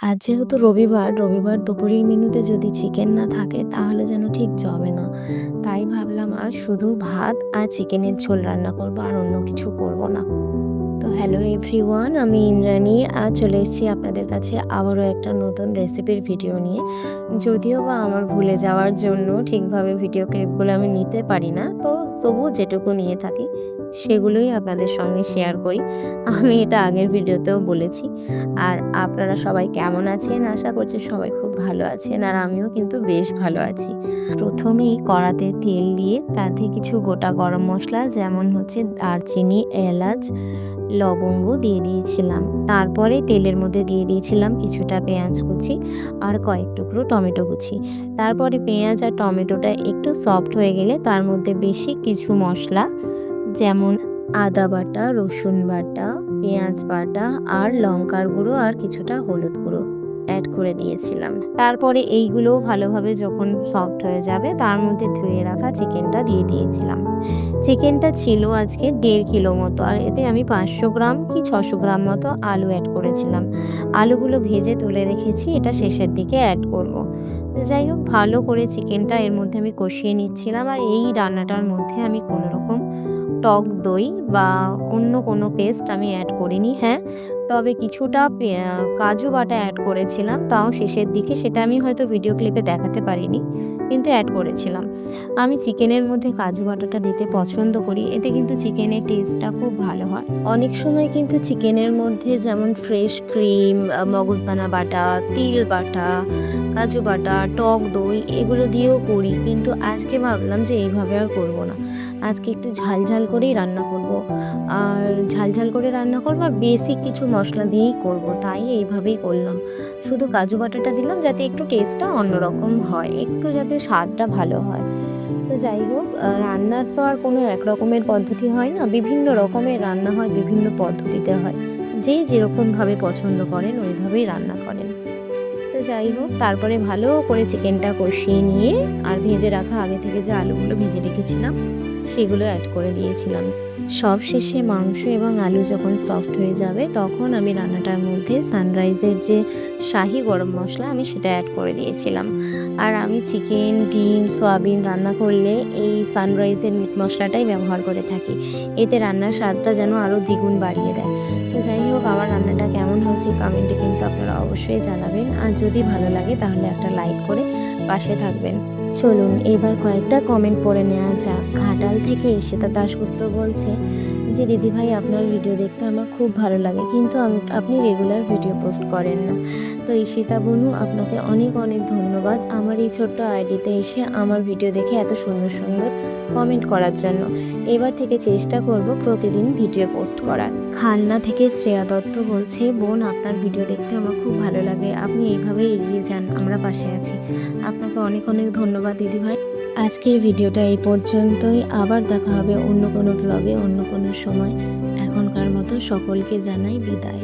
আজ যেহেতু রবিবার দুপুরের মেনুতে যদি চিকেন না থাকে তাহলে যেন ঠিক জমে না। তাই ভাবলাম আজ শুধু ভাত আর চিকেনের ঝোল রান্না করব, আর অন্য কিছু করব না। তো হ্যালো এভরিওয়ান, আমি ইন্দ্রাণী। আজ চলে এসেছি আপনাদের কাছে আবারও একটা নতুন রেসিপির ভিডিও নিয়ে। যদিও বা আমার ভুলে যাওয়ার জন্য ঠিকভাবে ভিডিও ক্লিপগুলো আমি নিতে পারি না, তো তবুও যেটুকু নিয়ে থাকি সেগুলোই আপনাদের সঙ্গে শেয়ার করি। আমি এটা আগের ভিডিওতেও বলেছি। আর আপনারা সবাই কেমন আছেন? আশা করছি সবাই খুব ভালো আছেন, আর আমিও কিন্তু বেশ ভালো আছি। প্রথমেই কড়াতে তেল দিয়ে তাতে কিছু গোটা গরম মশলা, যেমন হচ্ছে দারচিনি, এলাচ, লবঙ্গ দিয়ে দিয়েছিলাম। তারপরে তেলের মধ্যে দিয়ে দিয়েছিলাম কিছুটা পেঁয়াজ কুচি আর কয়েক টুকরো টমেটো কুচি। তারপরে পেঁয়াজ আর টমেটোটা একটু সফট হয়ে গেলে তার মধ্যে বেশি কিছু মশলা, যেমন আদা বাটা, রসুন বাটা, পেঁয়াজ বাটা আর লঙ্কার গুঁড়ো আর কিছুটা হলুদ গুঁড়ো অ্যাড করে দিয়েছিলাম। তারপরে এইগুলোও ভালোভাবে যখন সফট হয়ে যাবে তার মধ্যে ধুয়ে রাখা চিকেনটা দিয়ে দিয়েছিলাম। চিকেনটা ছিল আজকে 1.5 কিলো মতো, আর এতে আমি 500 গ্রাম কি 600 গ্রাম মতো আলু অ্যাড করেছিলাম। আলুগুলো ভেজে তুলে রেখেছি, এটা শেষের দিকে অ্যাড করব। তো যাই হোক, ভালো করে চিকেনটা এর মধ্যে আমি কষিয়ে নিচ্ছিলাম। আর এই রান্নাটার মধ্যে আমি কোনো রকম টক দই বা অন্য কোনো পেস্ট আমি অ্যাড করিনি। হ্যাঁ, তবে কিছুটা কাজু বাটা অ্যাড করেছিলাম, তাও শেষের দিকে। সেটা আমি হয়তো ভিডিও ক্লিপে দেখাতে পারিনি, কিন্তু অ্যাড করেছিলাম। আমি চিকেনের মধ্যে কাজু বাটাটা দিতে পছন্দ করি, এতে কিন্তু চিকেনের টেস্টটা খুব ভালো হয়। অনেক সময় কিন্তু চিকেনের মধ্যে যেমন ফ্রেশ ক্রিম, মগজদানা বাটা, তিল বাটা, কাজু বাটা, টক দই এগুলো দিয়েও করি, কিন্তু আজকে ভাবলাম যে এইভাবে আর করব না। আজকে একটু ঝাল করেই রান্না করব। আর ঝাল করে রান্না করব, আর বেসিক কিছু মশলা দিয়েই করব, তাই এইভাবেই করলাম। শুধু কাজু বাটাটা দিলাম যাতে একটু টেস্টটা অন্যরকম হয়, একটু যাতে স্বাদটা ভালো হয়। তো যাই হোক, রান্নার তো আর কোনো এক রকমের পদ্ধতি হয় না, বিভিন্ন রকমের রান্না হয়, বিভিন্ন পদ্ধতিতে হয়। যে যেরকমভাবে পছন্দ করেন ওইভাবেই রান্না করেন। তো যাই হোক, তারপরে ভালো করে চিকেনটা কষিয়ে নিয়ে আর ভেজে রাখা আগে থেকে যে আলুগুলো ভেজে রেখেছিলাম সেগুলো অ্যাড করে দিয়েছিলাম। সবশেষে মাংস এবং আলু যখন সফট হয়ে যাবে তখন আমি রান্নাটার মধ্যে সানরাইজের যে শাহি গরম মশলা আমি সেটা অ্যাড করে দিয়েছিলাম। আর আমি চিকেন, ডিম, সয়াবিন রান্না করলে এই সানরাইজের মিট মশলাটাই ব্যবহার করে থাকি। এতে রান্নার স্বাদটা যেন আরও দ্বিগুণ বাড়িয়ে দেয়। তো যাই হোক, আমার রান্নাটা কেমন হয়েছে কমেন্টে কিন্তু আপনারা অবশ্যই জানাবেন। আর যদি ভালো লাগে তাহলে একটা লাইক করে পাশে থাকবেন। চলুন এবার কয়েকটা কমেন্ট পড়ে নেওয়া যাক। ঘাটাল থেকে ঈশিতা দাশগুপ্ত বলছে যে, দিদিভাই আপনার ভিডিও দেখতে আমার খুব ভালো লাগে, কিন্তু আপনি রেগুলার ভিডিও পোস্ট করেন না। তো ঈশিতা বনু, আপনাকে অনেক অনেক ধন্যবাদ আমার এই ছোট্ট আইডিতে এসে আমার ভিডিও দেখে এত সুন্দর সুন্দর কমেন্ট করার জন্য। এবার থেকে চেষ্টা করব প্রতিদিন ভিডিও পোস্ট করার। খালনা থেকে শ্রেয়া দত্ত বলছে, বোন আপনার ভিডিও দেখতে আমার খুব ভালো লাগে, আপনি এইভাবেই এগিয়ে যান, আমরা পাশে আছি। আপনাকে অনেক অনেক ধন্যবাদ দিদিভাই। আজকের ভিডিওটা এই পর্যন্তই। আবার দেখা হবে অন্য কোনো ভ্লগে, অন্য কোনো সময়। এখনকার মতো সকলকে জানাই বিদায়।